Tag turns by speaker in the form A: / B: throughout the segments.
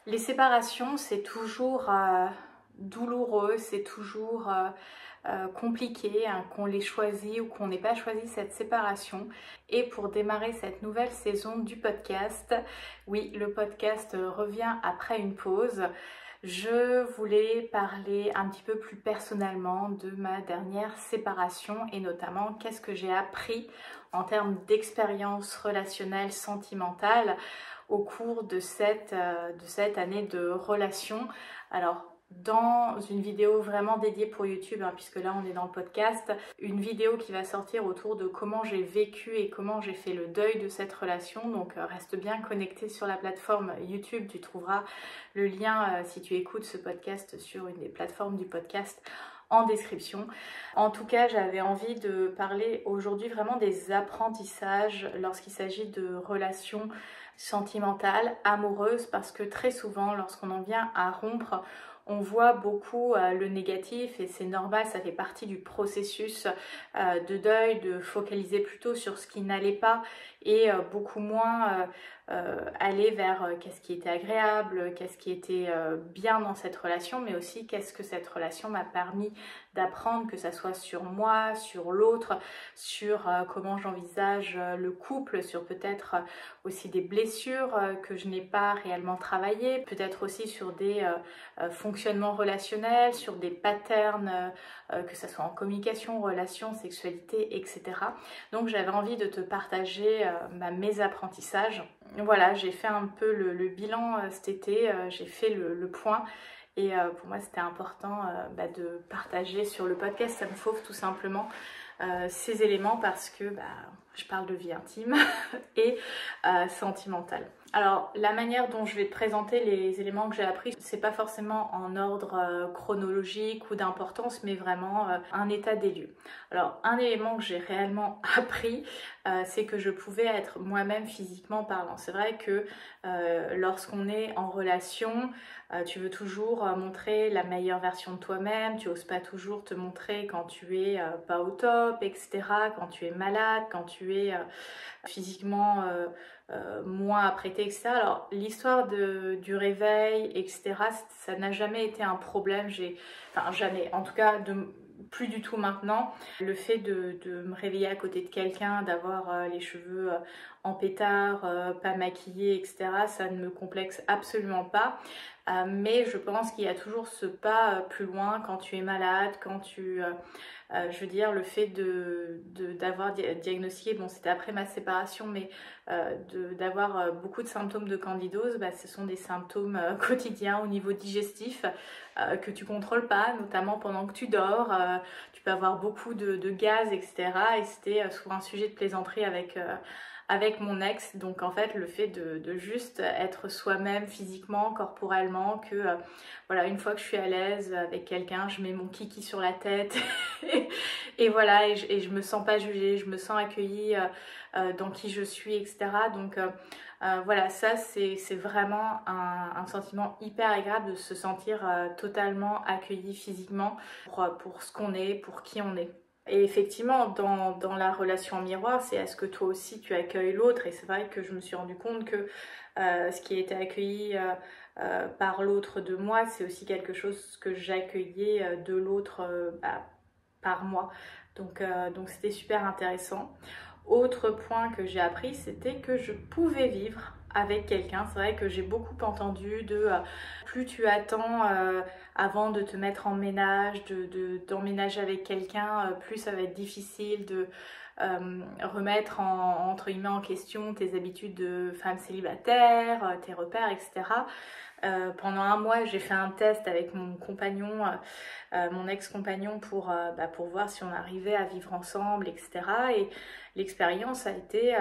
A: Les séparations, c'est toujours douloureux, c'est toujours compliqué, hein, qu'on l'ait choisi ou qu'on n'ait pas choisi cette séparation. Et pour démarrer cette nouvelle saison du podcast, oui, le podcast revient après une pause. Je voulais parler un petit peu plus personnellement de ma dernière séparation et notamment qu'est-ce que j'ai appris en termes d'expérience relationnelle, sentimentale au cours de cette année de relation. Alors, dans une vidéo vraiment dédiée pour YouTube, hein, puisque là on est dans le podcast, une vidéo qui va sortir autour de comment j'ai vécu et comment j'ai fait le deuil de cette relation. Donc reste bien connecté sur la plateforme YouTube, tu trouveras le lien si tu écoutes ce podcast sur une des plateformes du podcast en description. En tout cas, j'avais envie de parler aujourd'hui vraiment des apprentissages lorsqu'il s'agit de relations sentimentales, amoureuses, parce que très souvent, lorsqu'on en vient à rompre, on voit beaucoup le négatif et c'est normal, ça fait partie du processus de deuil, de focaliser plutôt sur ce qui n'allait pas et beaucoup moins aller vers qu'est-ce qui était agréable, qu'est-ce qui était bien dans cette relation, mais aussi qu'est-ce que cette relation m'a permis d'apprendre, que ça soit sur moi, sur l'autre, sur comment j'envisage le couple, sur peut-être aussi des blessures que je n'ai pas réellement travaillées, peut-être aussi sur des fonctionnements relationnels, sur des patterns, que ce soit en communication, relations, sexualité, etc. Donc j'avais envie de te partager mes apprentissages. Voilà, j'ai fait un peu le bilan cet été, j'ai fait le point. Et pour moi, c'était important de partager sur le podcast Ça me fauve tout simplement ces éléments parce que je parle de vie intime et sentimentale. Alors, la manière dont je vais te présenter les éléments que j'ai appris, c'est pas forcément en ordre chronologique ou d'importance, mais vraiment un état des lieux. Alors, un élément que j'ai réellement appris, c'est que je pouvais être moi-même physiquement parlant. C'est vrai que lorsqu'on est en relation, tu veux toujours montrer la meilleure version de toi-même, tu oses pas toujours te montrer quand tu es pas au top, etc., quand tu es malade, quand tu es physiquement moins apprêté, etc. Alors l'histoire du réveil, etc., ça n'a jamais été un problème, enfin jamais, en tout cas plus du tout maintenant. Le fait de me réveiller à côté de quelqu'un, d'avoir les cheveux en pétard, pas maquillée, etc., ça ne me complexe absolument pas. Mais je pense qu'il y a toujours ce pas plus loin quand tu es malade, quand tu... je veux dire, le fait d'avoir diagnostiqué, bon c'était après ma séparation, mais d'avoir beaucoup de symptômes de candidose, ce sont des symptômes quotidiens au niveau digestif que tu contrôles pas, notamment pendant que tu dors. Tu peux avoir beaucoup de gaz, etc. Et c'était souvent un sujet de plaisanterie avec mon ex. Donc en fait le fait de juste être soi-même physiquement, corporellement, que voilà, une fois que je suis à l'aise avec quelqu'un, je mets mon kiki sur la tête et voilà, et je me sens pas jugée, je me sens accueillie dans qui je suis, etc. Donc voilà, ça c'est vraiment un sentiment hyper agréable de se sentir totalement accueilli physiquement pour ce qu'on est, pour qui on est. Et effectivement, dans la relation en miroir, c'est est-ce que toi aussi tu accueilles l'autre? Et c'est vrai que je me suis rendu compte que ce qui a été accueilli par l'autre de moi, c'est aussi quelque chose que j'accueillais de l'autre par moi. Donc c'était super intéressant. Autre point que j'ai appris, c'était que je pouvais vivre avec quelqu'un. C'est vrai que j'ai beaucoup entendu de plus tu attends avant de te mettre en ménage, d'emménager avec quelqu'un, plus ça va être difficile de remettre entre guillemets en question tes habitudes de femme célibataire, tes repères, etc. Pendant un mois, j'ai fait un test avec mon compagnon, mon ex-compagnon pour voir si on arrivait à vivre ensemble, etc. Et l'expérience a été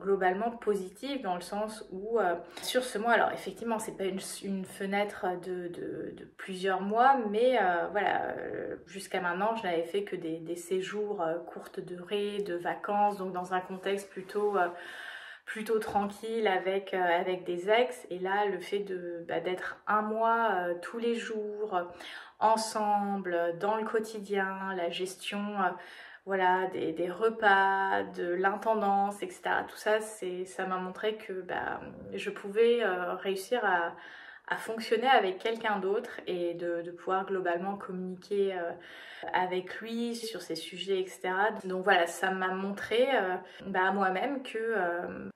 A: globalement positive dans le sens où sur ce mois, alors effectivement c'est pas une fenêtre de plusieurs mois, mais voilà, jusqu'à maintenant je n'avais fait que des séjours courte durée, de vacances, donc dans un contexte plutôt tranquille avec des ex. Et là le fait d'être un mois tous les jours ensemble dans le quotidien, la gestion voilà, des repas, de l'intendance, etc. Tout ça, ça m'a montré que je pouvais réussir à fonctionner avec quelqu'un d'autre et de pouvoir globalement communiquer avec lui sur ces sujets, etc. Donc voilà, ça m'a montré à moi-même que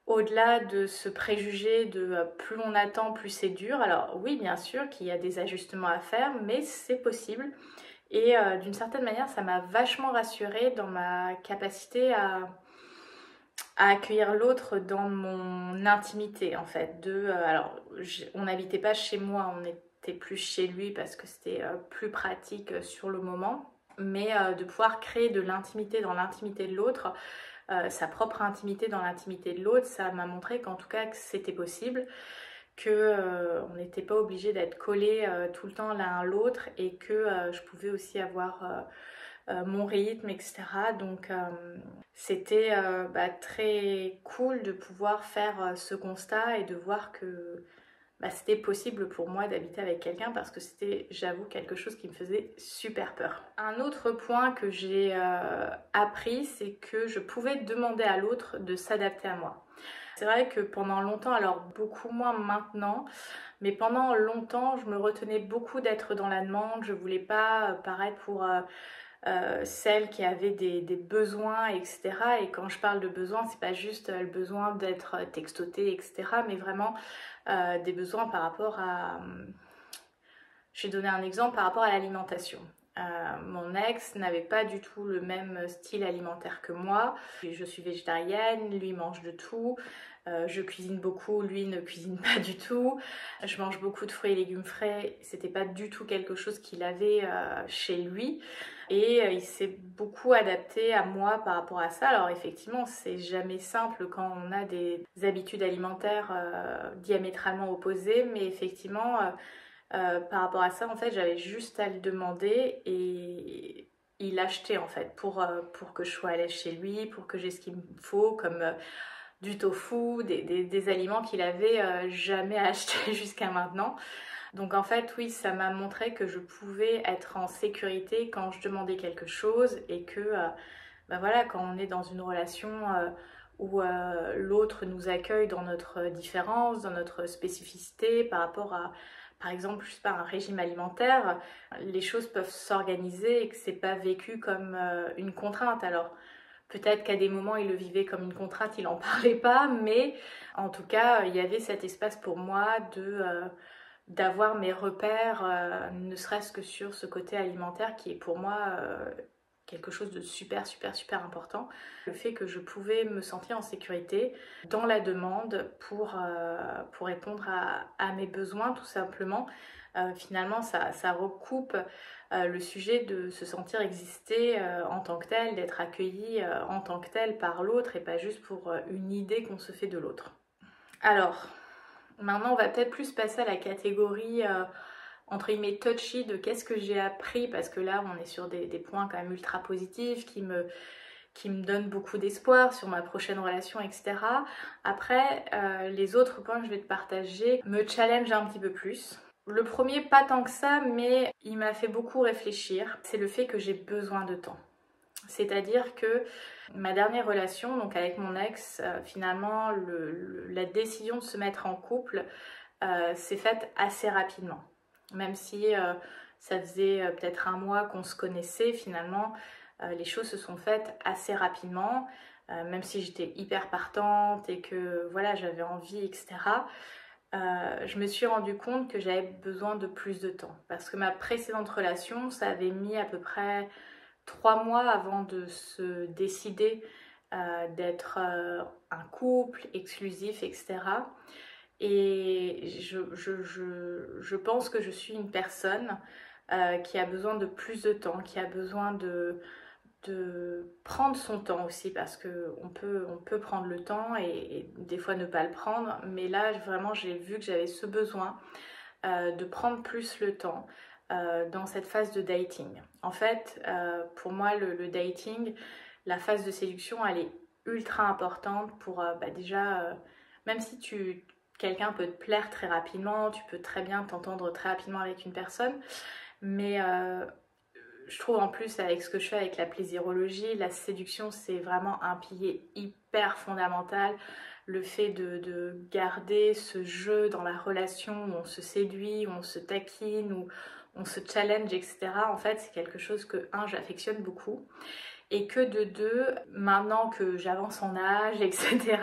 A: au-delà de ce préjugé de plus on attend, plus c'est dur, alors oui, bien sûr qu'il y a des ajustements à faire, mais c'est possible. Et d'une certaine manière, ça m'a vachement rassurée dans ma capacité à accueillir l'autre dans mon intimité en fait. Alors, on n'habitait pas chez moi, on était plus chez lui parce que c'était plus pratique sur le moment. Mais de pouvoir créer de l'intimité dans l'intimité de l'autre, sa propre intimité dans l'intimité de l'autre, ça m'a montré qu'en tout cas que c'était possible, que on n'était pas obligé d'être collés tout le temps l'un à l'autre et que je pouvais aussi avoir mon rythme, etc. Donc c'était très cool de pouvoir faire ce constat et de voir que c'était possible pour moi d'habiter avec quelqu'un parce que c'était, j'avoue, quelque chose qui me faisait super peur. Un autre point que j'ai appris, c'est que je pouvais demander à l'autre de s'adapter à moi. C'est vrai que pendant longtemps, alors beaucoup moins maintenant, mais pendant longtemps, je me retenais beaucoup d'être dans la demande. Je voulais pas paraître pour celle qui avait des besoins, etc. Et quand je parle de besoins, c'est pas juste le besoin d'être textoté, etc. Mais vraiment des besoins par rapport à... Je vais donner un exemple par rapport à l'alimentation. Mon ex n'avait pas du tout le même style alimentaire que moi. Je suis végétarienne, lui mange de tout. Je cuisine beaucoup, lui ne cuisine pas du tout. Je mange beaucoup de fruits et légumes frais. C'était pas du tout quelque chose qu'il avait chez lui. Et il s'est beaucoup adapté à moi par rapport à ça. Alors effectivement, c'est jamais simple quand on a des habitudes alimentaires diamétralement opposées, mais effectivement, par rapport à ça, en fait, j'avais juste à le demander et il achetait en fait pour que je sois à l'aise chez lui, pour que j'ai ce qu'il me faut, comme du tofu, des aliments qu'il avait jamais acheté jusqu'à maintenant. Donc en fait, oui, ça m'a montré que je pouvais être en sécurité quand je demandais quelque chose et que, voilà, quand on est dans une relation où l'autre nous accueille dans notre différence, dans notre spécificité par rapport à, par exemple, je sais pas, un régime alimentaire, les choses peuvent s'organiser et que c'est pas vécu comme une contrainte. Alors peut-être qu'à des moments il le vivait comme une contrainte, il en parlait pas, mais en tout cas il y avait cet espace pour moi d'avoir mes repères, ne serait-ce que sur ce côté alimentaire qui est pour moi quelque chose de super important. Le fait que je pouvais me sentir en sécurité dans la demande pour répondre à mes besoins tout simplement. Finalement ça recoupe le sujet de se sentir exister en tant que tel, d'être accueilli en tant que tel par l'autre et pas juste pour une idée qu'on se fait de l'autre. Alors, maintenant on va peut-être plus passer à la catégorie entre guillemets touchy de qu'est-ce que j'ai appris, parce que là on est sur des points quand même ultra positifs qui me donnent beaucoup d'espoir sur ma prochaine relation, etc. Après, les autres points que je vais te partager me challenge un petit peu plus. Le premier, pas tant que ça, mais il m'a fait beaucoup réfléchir, c'est le fait que j'ai besoin de temps. C'est-à-dire que ma dernière relation, donc avec mon ex, finalement, la décision de se mettre en couple s'est faite assez rapidement. Même si ça faisait peut-être un mois qu'on se connaissait, finalement, les choses se sont faites assez rapidement. Même si j'étais hyper partante et que voilà, j'avais envie, etc. Je me suis rendu compte que j'avais besoin de plus de temps. Parce que ma précédente relation, ça avait mis à peu près 3 mois avant de se décider d'être un couple exclusif, etc. Et je pense que je suis une personne qui a besoin de plus de temps, qui a besoin de prendre son temps aussi, parce qu'on peut prendre le temps et des fois ne pas le prendre, mais là vraiment j'ai vu que j'avais ce besoin de prendre plus le temps dans cette phase de dating. En fait, pour moi le dating, la phase de séduction, elle est ultra importante pour déjà, même si quelqu'un peut te plaire très rapidement, tu peux très bien t'entendre très rapidement avec une personne, mais je trouve en plus avec ce que je fais avec la plaisirologie, la séduction c'est vraiment un pilier hyper fondamental. Le fait de garder ce jeu dans la relation où on se séduit, où on se taquine, où on se challenge, etc. En fait, c'est quelque chose que, j'affectionne beaucoup. Et que de deux, maintenant que j'avance en âge, etc.,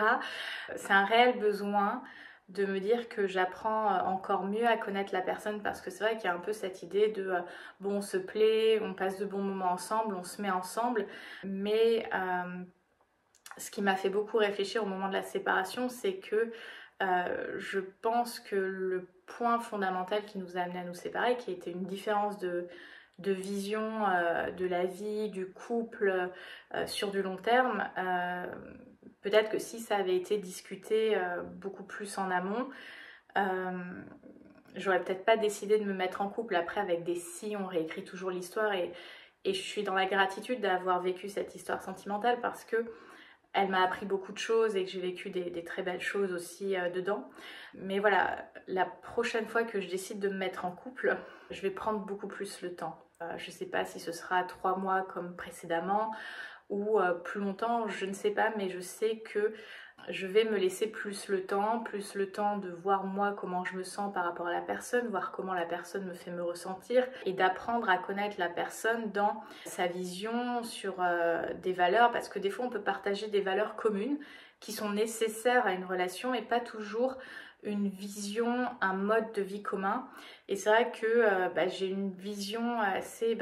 A: c'est un réel besoin de me dire que j'apprends encore mieux à connaître la personne parce que c'est vrai qu'il y a un peu cette idée de bon, on se plaît, on passe de bons moments ensemble, on se met ensemble, mais ce qui m'a fait beaucoup réfléchir au moment de la séparation, c'est que je pense que le point fondamental qui nous a amené à nous séparer, qui était une différence de vision de la vie, du couple sur du long terme, peut-être que si ça avait été discuté beaucoup plus en amont, j'aurais peut-être pas décidé de me mettre en couple. Après, avec des si, on réécrit toujours l'histoire et je suis dans la gratitude d'avoir vécu cette histoire sentimentale parce que elle m'a appris beaucoup de choses et que j'ai vécu des très belles choses aussi dedans. Mais voilà, la prochaine fois que je décide de me mettre en couple, je vais prendre beaucoup plus le temps. Je ne sais pas si ce sera 3 mois comme précédemment ou plus longtemps, je ne sais pas, mais je sais que je vais me laisser plus le temps de voir moi comment je me sens par rapport à la personne, voir comment la personne me fait me ressentir et d'apprendre à connaître la personne dans sa vision sur des valeurs, parce que des fois on peut partager des valeurs communes qui sont nécessaires à une relation et pas toujours une vision, un mode de vie commun. Et c'est vrai que j'ai une vision assez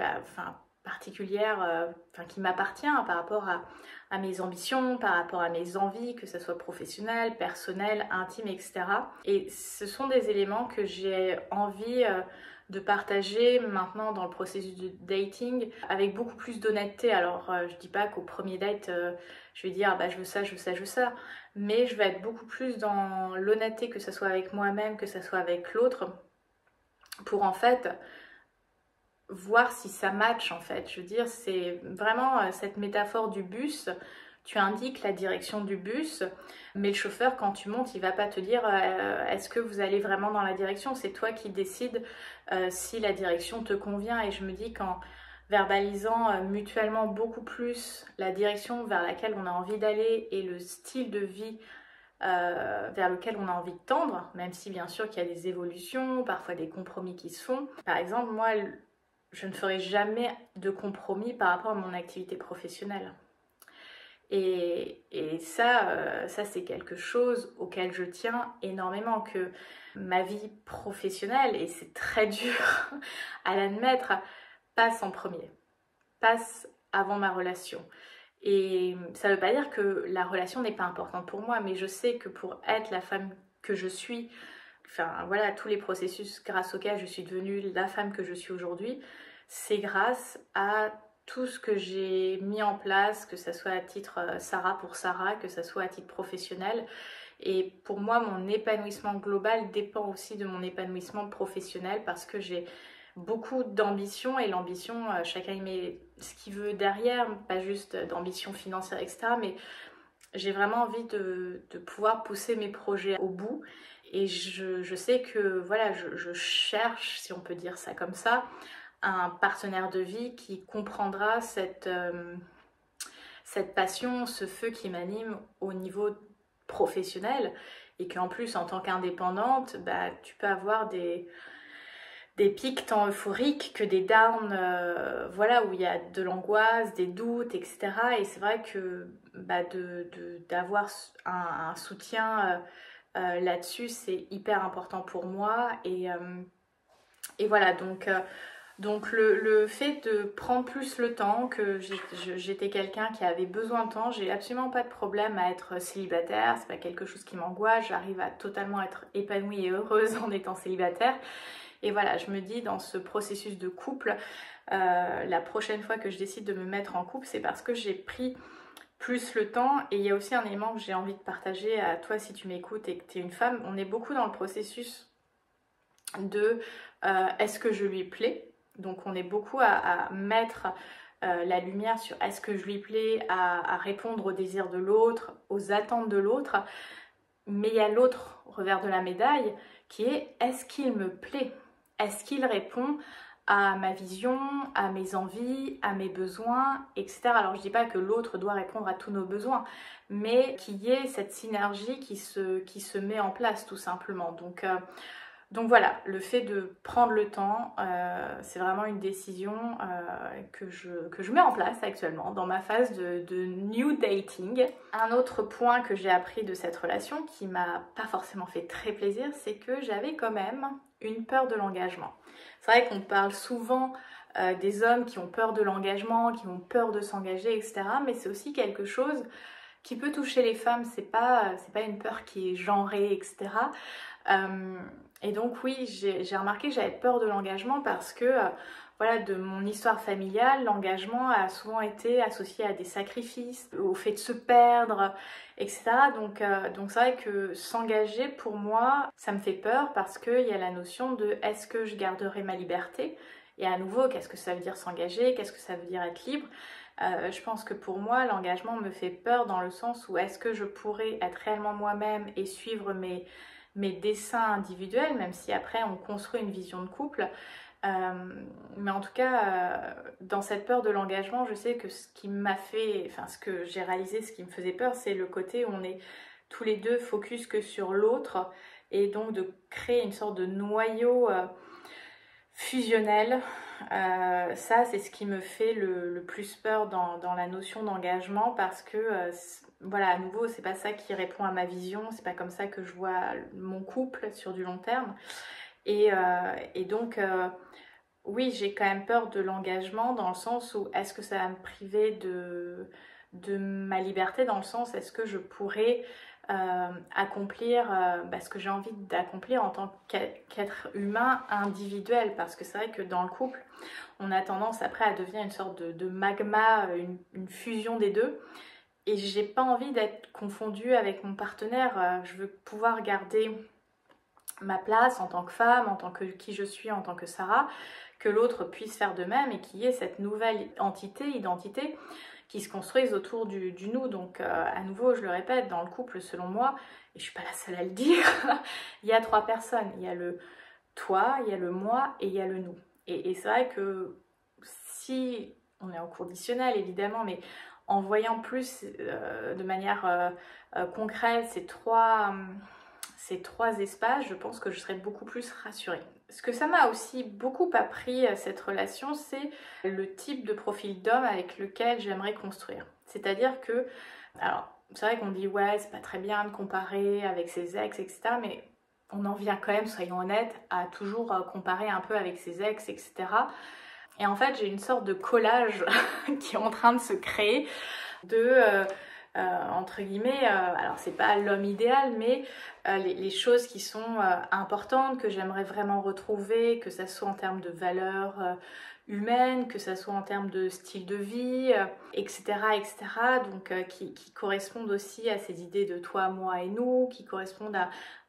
A: particulière, qui m'appartient par rapport à mes ambitions, par rapport à mes envies, que ce soit professionnel, personnel, intime, etc. Et ce sont des éléments que j'ai envie de partager maintenant dans le processus de dating avec beaucoup plus d'honnêteté. Alors je dis pas qu'au premier date je vais dire je veux ça, je veux ça, je veux ça, mais je vais être beaucoup plus dans l'honnêteté, que ce soit avec moi-même, que ce soit avec l'autre, pour en fait voir si ça match en fait. Je veux dire, c'est vraiment cette métaphore du bus. Tu indiques la direction du bus, mais le chauffeur, quand tu montes, il va pas te dire est-ce que vous allez vraiment dans la direction. C'est toi qui décides si la direction te convient. Et je me dis qu'en verbalisant mutuellement beaucoup plus la direction vers laquelle on a envie d'aller et le style de vie vers lequel on a envie de tendre, même si bien sûr qu'il y a des évolutions, parfois des compromis qui se font. Par exemple, moi, je ne ferai jamais de compromis par rapport à mon activité professionnelle. Et ça c'est quelque chose auquel je tiens énormément, que ma vie professionnelle, et c'est très dur à l'admettre, passe en premier, passe avant ma relation. Et ça ne veut pas dire que la relation n'est pas importante pour moi, mais je sais que pour être la femme que je suis, enfin voilà, tous les processus grâce auxquels je suis devenue la femme que je suis aujourd'hui, c'est grâce à tout ce que j'ai mis en place, que ce soit à titre Sarah pour Sarah, que ce soit à titre professionnel. Et pour moi, mon épanouissement global dépend aussi de mon épanouissement professionnel, parce que j'ai beaucoup d'ambition, et l'ambition, chacun y met ce qu'il veut derrière, pas juste d'ambition financière, etc. Mais j'ai vraiment envie de pouvoir pousser mes projets au bout. Et je sais que voilà, je cherche, si on peut dire ça comme ça, un partenaire de vie qui comprendra cette passion, ce feu qui m'anime au niveau professionnel, et qu'en plus en tant qu'indépendante, tu peux avoir des pics tant euphoriques que des downs, voilà, où il y a de l'angoisse, des doutes, etc. Et c'est vrai que d'avoir un soutien là-dessus, c'est hyper important pour moi. Et voilà, donc le fait de prendre plus le temps, que j'étais quelqu'un qui avait besoin de temps, j'ai absolument pas de problème à être célibataire, c'est pas quelque chose qui m'angoisse, j'arrive à totalement être épanouie et heureuse en étant célibataire. Et voilà, je me dis, dans ce processus de couple, la prochaine fois que je décide de me mettre en couple, c'est parce que j'ai pris plus le temps. Et il y a aussi un élément que j'ai envie de partager à toi si tu m'écoutes et que tu es une femme. On est beaucoup dans le processus de est-ce que je lui plais. Donc on est beaucoup à mettre la lumière sur est-ce que je lui plais, à répondre aux désirs de l'autre, aux attentes de l'autre. Mais il y a l'autre revers de la médaille qui est est-ce qu'il me plaît? Est-ce qu'il répond à ma vision, à mes envies, à mes besoins, etc. Alors je dis pas que l'autre doit répondre à tous nos besoins, mais qu'il y ait cette synergie qui se met en place tout simplement. Donc voilà, le fait de prendre le temps, c'est vraiment une décision que je mets en place actuellement dans ma phase de new dating. Un autre point que j'ai appris de cette relation qui m'a pas forcément fait très plaisir, c'est que j'avais quand même une peur de l'engagement. C'est vrai qu'on parle souvent des hommes qui ont peur de l'engagement, qui ont peur de s'engager, etc. Mais c'est aussi quelque chose qui peut toucher les femmes, c'est pas une peur qui est genrée, etc. Et donc oui, j'ai remarqué que j'avais peur de l'engagement parce que voilà, de mon histoire familiale, l'engagement a souvent été associé à des sacrifices, au fait de se perdre, etc. Donc c'est vrai que s'engager pour moi, ça me fait peur parce qu'il y a la notion de est-ce que je garderai ma liberté? Et à nouveau, qu'est-ce que ça veut dire s'engager? Qu'est-ce que ça veut dire être libre? Je pense que pour moi, l'engagement me fait peur dans le sens où est-ce que je pourrais être réellement moi-même et suivre mes dessins individuels, même si après on construit une vision de couple. Mais en tout cas, dans cette peur de l'engagement, je sais que ce qui m'a fait, enfin ce que j'ai réalisé, ce qui me faisait peur, c'est le côté où on est tous les deux focus que sur l'autre et donc de créer une sorte de noyau fusionnel. Ça, c'est ce qui me fait le plus peur dans la notion d'engagement parce que voilà, à nouveau, c'est pas ça qui répond à ma vision, c'est pas comme ça que je vois mon couple sur du long terme. Et donc, oui, j'ai quand même peur de l'engagement dans le sens où est-ce que ça va me priver de ma liberté, dans le sens est-ce que je pourrais accomplir ce que j'ai envie d'accomplir en tant qu'être humain individuel, parce que c'est vrai que dans le couple, on a tendance après à devenir une sorte de magma, une fusion des deux. Et j'ai pas envie d'être confondue avec mon partenaire. Je veux pouvoir garder ma place en tant que femme, en tant que qui je suis, en tant que Sarah, que l'autre puisse faire de même et qu'il y ait cette nouvelle identité qui se construise autour du nous. Donc à nouveau, je le répète, dans le couple, selon moi, et je suis pas la seule à le dire, il y a 3 personnes. Il y a le toi, il y a le moi et il y a le nous. Et c'est vrai que si on est en conditionnel évidemment, mais en voyant plus de manière concrète ces trois espaces, je pense que je serais beaucoup plus rassurée. Ce que ça m'a aussi beaucoup appris, cette relation, c'est le type de profil d'homme avec lequel j'aimerais construire. C'est-à-dire que, alors c'est vrai qu'on dit ouais, c'est pas très bien de comparer avec ses ex, etc. Mais on en vient quand même, soyons honnêtes, à toujours comparer un peu avec ses ex, etc. Et en fait, j'ai une sorte de collage qui est en train de se créer de, entre guillemets, alors c'est pas l'homme idéal, mais les choses qui sont importantes, que j'aimerais vraiment retrouver, que ça soit en termes de valeurs humaines, que ça soit en termes de style de vie, etc., etc. Donc qui correspondent aussi à ces idées de toi, moi et nous, qui correspondent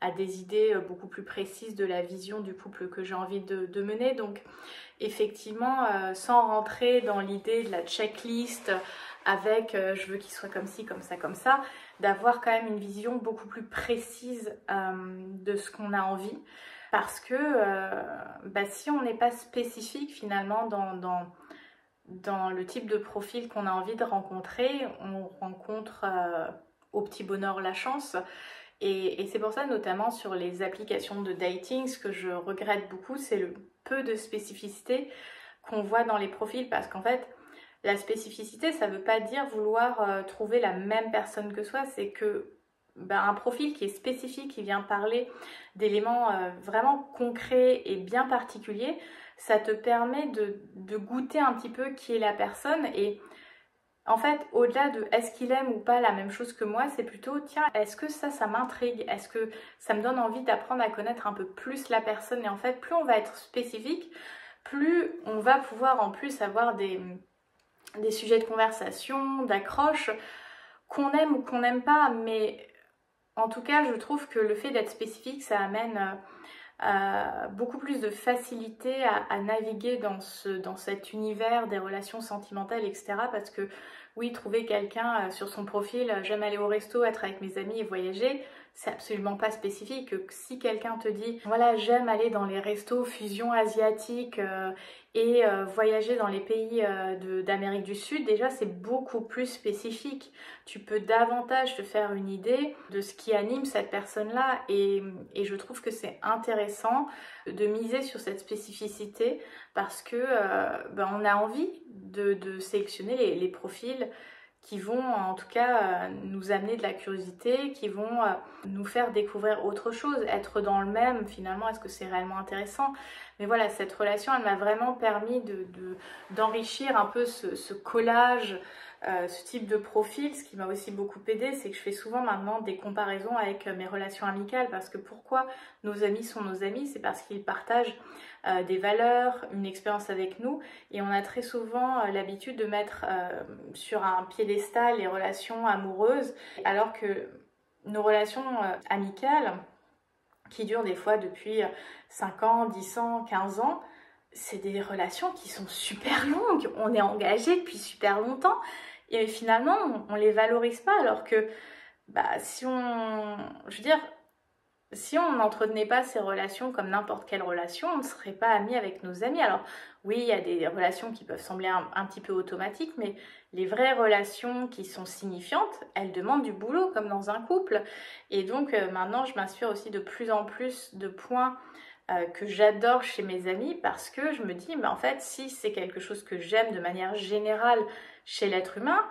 A: à des idées beaucoup plus précises de la vision du couple que j'ai envie de mener. Donc effectivement, sans rentrer dans l'idée de la checklist avec je veux qu'il soit comme ci, comme ça, d'avoir quand même une vision beaucoup plus précise de ce qu'on a envie. Parce que si on n'est pas spécifique finalement dans le type de profil qu'on a envie de rencontrer, on rencontre au petit bonheur la chance. Et c'est pour ça, notamment sur les applications de dating, ce que je regrette beaucoup, c'est le peu de spécificité qu'on voit dans les profils. Parce qu'en fait, la spécificité, ça ne veut pas dire vouloir trouver la même personne que soi, c'est que un profil qui est spécifique, qui vient parler d'éléments vraiment concrets et bien particuliers, ça te permet de goûter un petit peu qui est la personne. Et en fait, au-delà de est-ce qu'il aime ou pas la même chose que moi, c'est plutôt tiens, est-ce que ça m'intrigue? Est-ce que ça me donne envie d'apprendre à connaître un peu plus la personne? Et en fait, plus on va être spécifique, plus on va pouvoir en plus avoir des sujets de conversation, d'accroche, qu'on aime ou qu'on n'aime pas. Mais en tout cas, je trouve que le fait d'être spécifique, ça amène beaucoup plus de facilité à naviguer dans cet univers des relations sentimentales, etc. Parce que oui, trouver quelqu'un sur son profil, j'aime aller au resto, être avec mes amis et voyager, c'est absolument pas spécifique. Si quelqu'un te dit voilà, j'aime aller dans les restos fusion asiatique et voyager dans les pays d'Amérique du Sud, déjà c'est beaucoup plus spécifique. Tu peux davantage te faire une idée de ce qui anime cette personne-là et je trouve que c'est intéressant de miser sur cette spécificité parce que on a envie de sélectionner les profils qui vont en tout cas nous amener de la curiosité, qui vont nous faire découvrir autre chose, être dans le même, finalement, est-ce que c'est réellement intéressant? Mais voilà, cette relation, elle m'a vraiment permis d'enrichir un peu ce collage, ce type de profil. Ce qui m'a aussi beaucoup aidé, c'est que je fais souvent maintenant des comparaisons avec mes relations amicales, parce que pourquoi nos amis sont nos amis? C'est parce qu'ils partagent des valeurs, une expérience avec nous, et on a très souvent l'habitude de mettre sur un piédestal les relations amoureuses, alors que nos relations amicales, qui durent des fois depuis 5 ans, 10 ans, 15 ans, c'est des relations qui sont super longues, on est engagé depuis super longtemps, et finalement on les valorise pas, alors que si on n'entretenait pas ces relations comme n'importe quelle relation, on ne serait pas amis avec nos amis. Alors oui, il y a des relations qui peuvent sembler un petit peu automatiques, mais les vraies relations qui sont signifiantes, elles demandent du boulot, comme dans un couple. Et donc maintenant, je m'inspire aussi de plus en plus de points que j'adore chez mes amis, parce que je me dis, en fait, si c'est quelque chose que j'aime de manière générale chez l'être humain,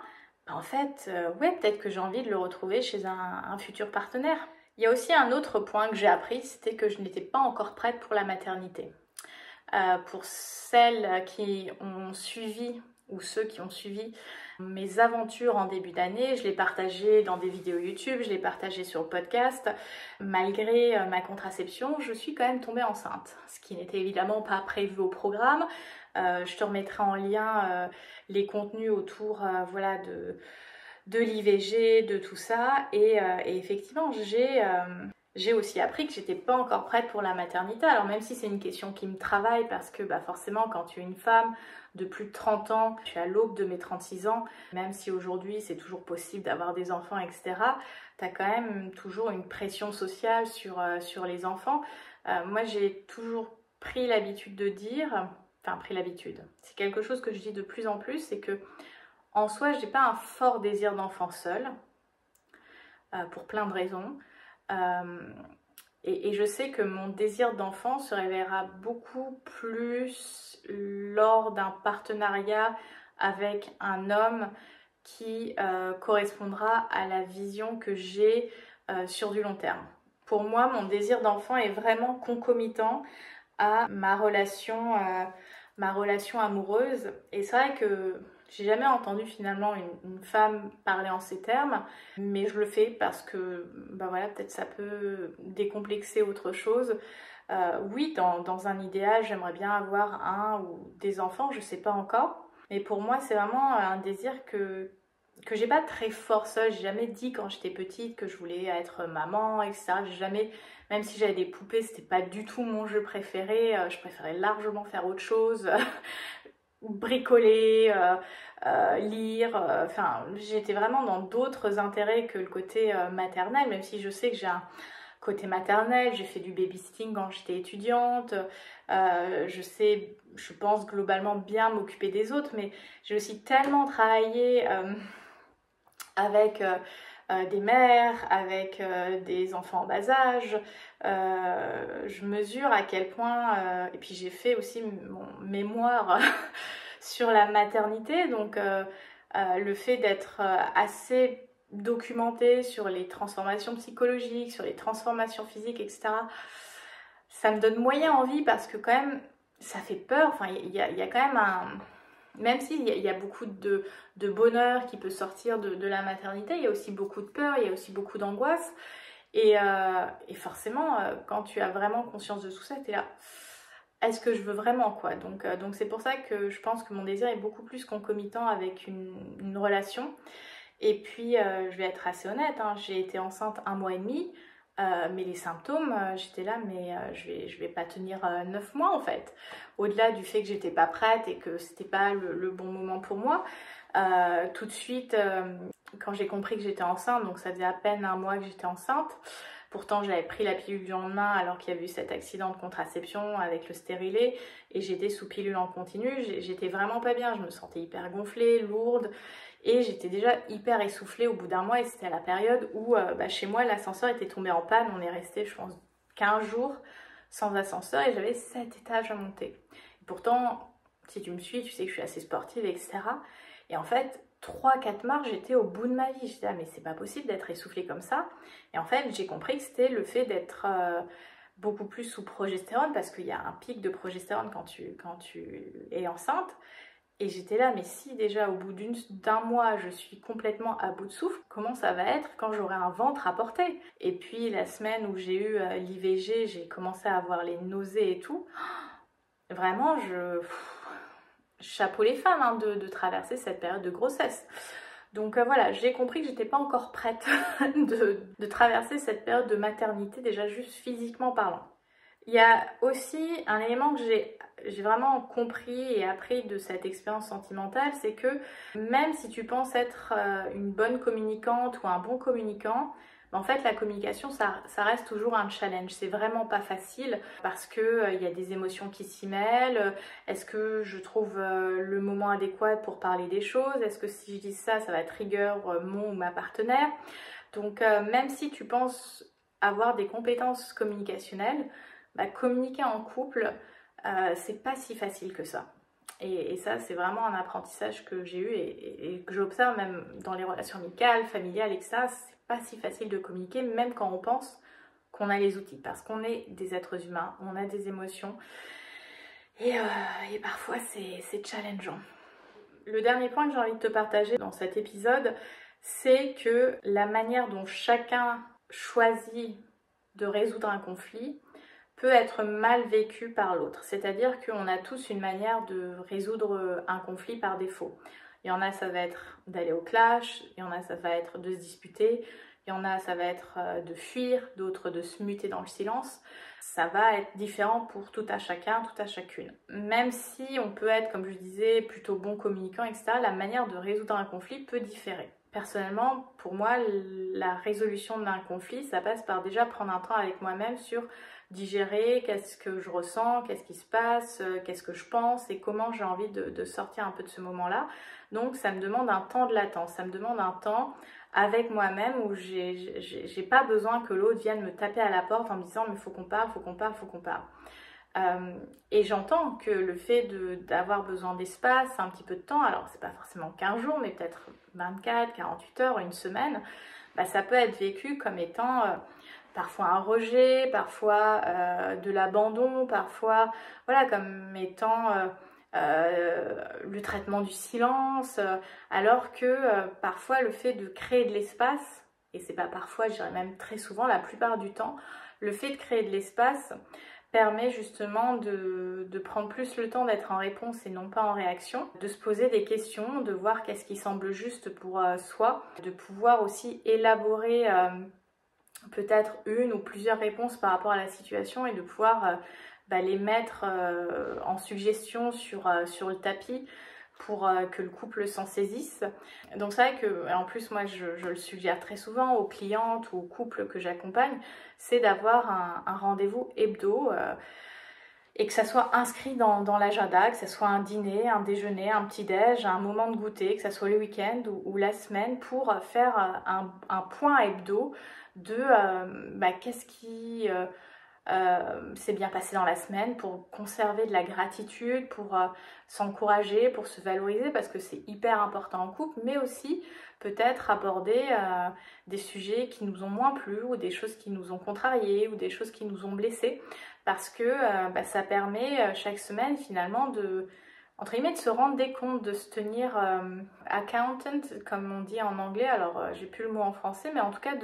A: en fait, ouais, peut-être que j'ai envie de le retrouver chez un futur partenaire. Il y a aussi un autre point que j'ai appris, c'était que je n'étais pas encore prête pour la maternité. Pour celles qui ont suivi, ou ceux qui ont suivi mes aventures en début d'année, je l'ai partagé dans des vidéos YouTube, je l'ai partagé sur le podcast. Malgré ma contraception, je suis quand même tombée enceinte, ce qui n'était évidemment pas prévu au programme. Je te remettrai en lien les contenus autour voilà, de l'IVG, de tout ça, et effectivement j'ai aussi appris que j'étais pas encore prête pour la maternité. Alors même si c'est une question qui me travaille, parce que forcément quand tu es une femme de plus de 30 ans, je suis à l'aube de mes 36 ans, même si aujourd'hui c'est toujours possible d'avoir des enfants, etc., tu as quand même toujours une pression sociale sur les enfants. Moi j'ai toujours pris l'habitude de dire, c'est quelque chose que je dis de plus en plus, c'est que en soi, je n'ai pas un fort désir d'enfant seul, pour plein de raisons. Et je sais que mon désir d'enfant se révélera beaucoup plus lors d'un partenariat avec un homme qui correspondra à la vision que j'ai sur du long terme. Pour moi, mon désir d'enfant est vraiment concomitant à ma relation amoureuse. Et c'est vrai que j'ai jamais entendu finalement une femme parler en ces termes, mais je le fais parce que voilà, peut-être ça peut décomplexer autre chose. Oui, dans un idéal, j'aimerais bien avoir un ou des enfants, je sais pas encore. Mais pour moi, c'est vraiment un désir que j'ai pas très fort seul. J'ai jamais dit quand j'étais petite que je voulais être maman, etc. J'ai jamais, même si j'avais des poupées, c'était pas du tout mon jeu préféré. Je préférais largement faire autre chose. Bricoler, lire, j'étais vraiment dans d'autres intérêts que le côté maternel, même si je sais que j'ai un côté maternel, j'ai fait du babysitting quand j'étais étudiante, je pense globalement bien m'occuper des autres, mais j'ai aussi tellement travaillé avec des mères, avec des enfants en bas âge. Je mesure à quel point, et puis j'ai fait aussi mon mémoire sur la maternité, donc le fait d'être assez documentée sur les transformations psychologiques, sur les transformations physiques, etc., ça me donne moyen envie, parce que quand même ça fait peur. Enfin, il y a quand même même s'il y a beaucoup de bonheur qui peut sortir de la maternité, il y a aussi beaucoup de peur, il y a aussi beaucoup d'angoisse. Et forcément, quand tu as vraiment conscience de tout ça, tu es là, est-ce que je veux vraiment, quoi? Donc c'est pour ça que je pense que mon désir est beaucoup plus concomitant avec une relation. Et puis, je vais être assez honnête, hein, j'ai été enceinte 1 mois et demi, mais les symptômes, j'étais là, mais je vais pas tenir 9 mois en fait. Au-delà du fait que j'étais pas prête et que c'était pas le bon moment pour moi, tout de suite quand j'ai compris que j'étais enceinte, donc ça faisait à peine un mois que j'étais enceinte. Pourtant, j'avais pris la pilule du lendemain alors qu'il y avait eu cet accident de contraception avec le stérilet et j'étais sous pilule en continu. J'étais vraiment pas bien, je me sentais hyper gonflée, lourde et j'étais déjà hyper essoufflée au bout d'un mois et c'était à la période où chez moi l'ascenseur était tombé en panne. On est resté, je pense, 15 jours sans ascenseur et j'avais 7 étages à monter. Et pourtant, si tu me suis, tu sais que je suis assez sportive, etc. Et en fait, 3-4 marches, j'étais au bout de ma vie. Je disais, ah, mais c'est pas possible d'être essoufflée comme ça. Et en fait, j'ai compris que c'était le fait d'être beaucoup plus sous progestérone, parce qu'il y a un pic de progestérone quand tu es enceinte. Et j'étais là, mais si déjà au bout d'un mois, je suis complètement à bout de souffle, comment ça va être quand j'aurai un ventre à porter? Et puis la semaine où j'ai eu l'IVG, j'ai commencé à avoir les nausées et tout. Vraiment, chapeau les femmes hein, de traverser cette période de grossesse. Donc voilà, j'ai compris que j'étais pas encore prête de traverser cette période de maternité, déjà juste physiquement parlant. Il y a aussi un élément que j'ai vraiment compris et appris de cette expérience sentimentale, c'est que même si tu penses être une bonne communicante ou un bon communicant, en fait la communication ça reste toujours un challenge. C'est vraiment pas facile parce que il y a des émotions qui s'y mêlent. Est-ce que je trouve le moment adéquat pour parler des choses? Est-ce que si je dis ça, ça va trigger mon ou ma partenaire? Donc même si tu penses avoir des compétences communicationnelles, communiquer en couple, c'est pas si facile que ça. Et ça, c'est vraiment un apprentissage que j'ai eu et que j'observe même dans les relations amicales, familiales, etc. C'est pas si facile de communiquer, même quand on pense qu'on a les outils, parce qu'on est des êtres humains, on a des émotions et parfois c'est challengeant. Le dernier point que j'ai envie de te partager dans cet épisode, c'est que la manière dont chacun choisit de résoudre un conflit peut être mal vécu par l'autre. C'est-à-dire qu'on a tous une manière de résoudre un conflit par défaut. Il y en a, ça va être d'aller au clash, il y en a, ça va être de se disputer, il y en a, ça va être de fuir, d'autres de se muter dans le silence. Ça va être différent pour tout à chacun, tout à chacune. Même si on peut être, comme je disais, plutôt bon communicant, etc., la manière de résoudre un conflit peut différer. Personnellement, pour moi, la résolution d'un conflit, ça passe par déjà prendre un temps avec moi-même sur digérer, qu'est-ce que je ressens, qu'est-ce qui se passe, qu'est-ce que je pense et comment j'ai envie de sortir un peu de ce moment-là. Donc ça me demande un temps de latence, ça me demande un temps avec moi-même où j'ai pas besoin que l'autre vienne me taper à la porte en me disant mais faut qu'on parle, faut qu'on parle, faut qu'on parle. Et j'entends que le fait d'avoir besoin d'espace, un petit peu de temps, alors c'est pas forcément 15 jours, mais peut-être 24, 48 heures, une semaine, ça peut être vécu comme étant parfois un rejet, parfois de l'abandon, parfois voilà, comme étant le traitement du silence, alors que parfois le fait de créer de l'espace, et c'est pas parfois, je dirais même très souvent, la plupart du temps, le fait de créer de l'espace permet justement de prendre plus le temps d'être en réponse et non pas en réaction, de se poser des questions, de voir qu'est-ce qui semble juste pour soi, de pouvoir aussi élaborer peut-être une ou plusieurs réponses par rapport à la situation et de pouvoir les mettre en suggestion sur le tapis pour que le couple s'en saisisse. Donc c'est vrai que, en plus moi je le suggère très souvent aux clientes ou aux couples que j'accompagne, c'est d'avoir un rendez-vous hebdo et que ça soit inscrit dans l'agenda, que ça soit un dîner, un déjeuner, un petit-déj, un moment de goûter, que ça soit le week-end ou la semaine pour faire un point hebdo de qu'est-ce qui s'est bien passé dans la semaine, pour conserver de la gratitude, pour s'encourager, pour se valoriser, parce que c'est hyper important en couple, mais aussi peut-être aborder des sujets qui nous ont moins plu, ou des choses qui nous ont contrariés, ou des choses qui nous ont blessés, parce que ça permet chaque semaine finalement entre guillemets, de se rendre des comptes, de se tenir accountant, comme on dit en anglais, alors j'ai plus le mot en français, mais en tout cas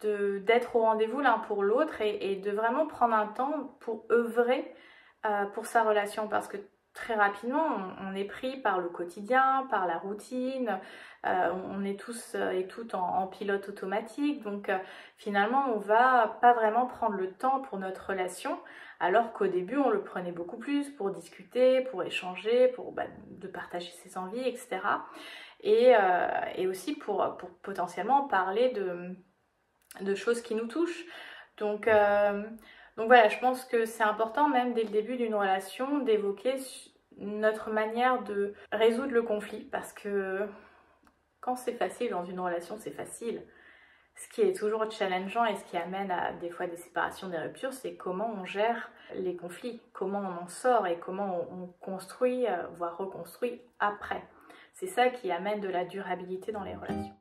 A: d'être au rendez-vous l'un pour l'autre et de vraiment prendre un temps pour œuvrer pour sa relation, parce que très rapidement on est pris par le quotidien, par la routine, on est tous et toutes en pilote automatique, donc finalement on va pas vraiment prendre le temps pour notre relation, alors qu'au début on le prenait beaucoup plus pour discuter, pour échanger, pour de partager ses envies, etc. et aussi pour potentiellement parler de choses qui nous touchent. Donc voilà, je pense que c'est important même dès le début d'une relation d'évoquer notre manière de résoudre le conflit, parce que quand c'est facile dans une relation, c'est facile. Ce qui est toujours challengeant et ce qui amène à des fois des séparations, des ruptures, c'est comment on gère les conflits, comment on en sort et comment on construit, voire reconstruit après. C'est ça qui amène de la durabilité dans les relations.